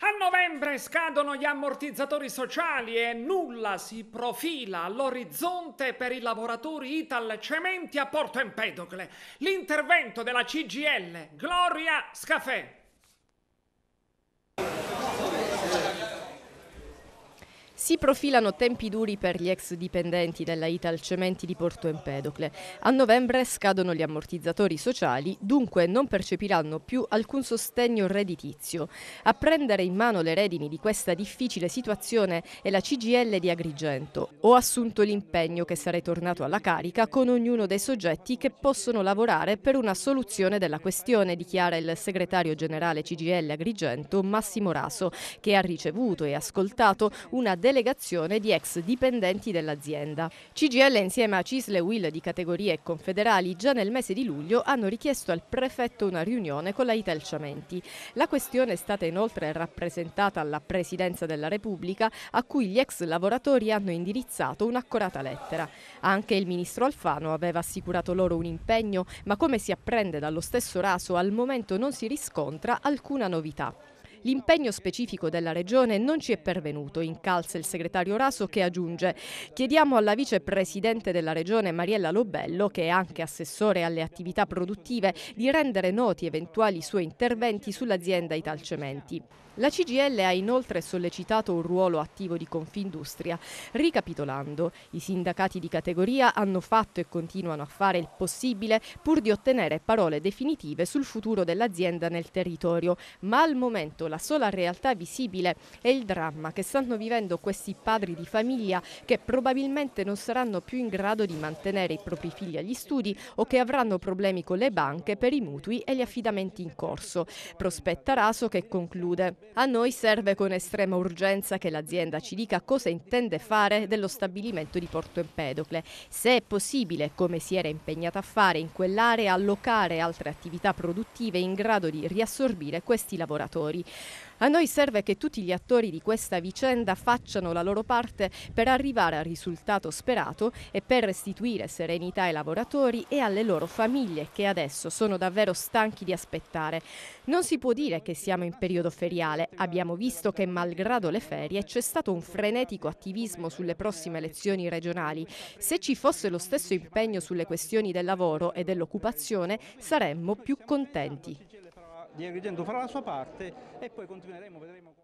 A novembre scadono gli ammortizzatori sociali e nulla si profila all'orizzonte per i lavoratori Italcementi a Porto Empedocle. L'intervento della CGIL, Gloria Scafè. Si profilano tempi duri per gli ex dipendenti della Italcementi di Porto Empedocle. A novembre scadono gli ammortizzatori sociali, dunque non percepiranno più alcun sostegno redditizio. A prendere in mano le redini di questa difficile situazione è la CGIL di Agrigento. Ho assunto l'impegno che sarei tornato alla carica con ognuno dei soggetti che possono lavorare per una soluzione della questione, dichiara il segretario generale CGIL Agrigento Massimo Raso, che ha ricevuto e ascoltato una delegazione di ex dipendenti dell'azienda. CGIL insieme a CISL e UIL di categorie e confederali già nel mese di luglio hanno richiesto al prefetto una riunione con la Italcementi. La questione è stata inoltre rappresentata alla Presidenza della Repubblica, a cui gli ex lavoratori hanno indirizzato un'accorata lettera. Anche il ministro Alfano aveva assicurato loro un impegno, ma come si apprende dallo stesso Raso, al momento non si riscontra alcuna novità. L'impegno specifico della Regione non ci è pervenuto, incalza il segretario Raso, che aggiunge: chiediamo alla vicepresidente della Regione Mariella Lobello, che è anche assessore alle attività produttive, di rendere noti eventuali suoi interventi sull'azienda Italcementi. La CGIL ha inoltre sollecitato un ruolo attivo di Confindustria. Ricapitolando, i sindacati di categoria hanno fatto e continuano a fare il possibile pur di ottenere parole definitive sul futuro dell'azienda nel territorio, ma al momento la sola realtà visibile è il dramma che stanno vivendo questi padri di famiglia, che probabilmente non saranno più in grado di mantenere i propri figli agli studi o che avranno problemi con le banche per i mutui e gli affidamenti in corso. Prospetta Raso, che conclude: a noi serve con estrema urgenza che l'azienda ci dica cosa intende fare dello stabilimento di Porto Empedocle, se è possibile, come si era impegnata a fare in quell'area, allocare altre attività produttive in grado di riassorbire questi lavoratori. A noi serve che tutti gli attori di questa vicenda facciano la loro parte per arrivare al risultato sperato e per restituire serenità ai lavoratori e alle loro famiglie, che adesso sono davvero stanchi di aspettare. Non si può dire che siamo in periodo feriale. Abbiamo visto che, malgrado le ferie, c'è stato un frenetico attivismo sulle prossime elezioni regionali. Se ci fosse lo stesso impegno sulle questioni del lavoro e dell'occupazione, saremmo più contenti. Di Agrigento farà la sua parte e poi continueremo, vedremo.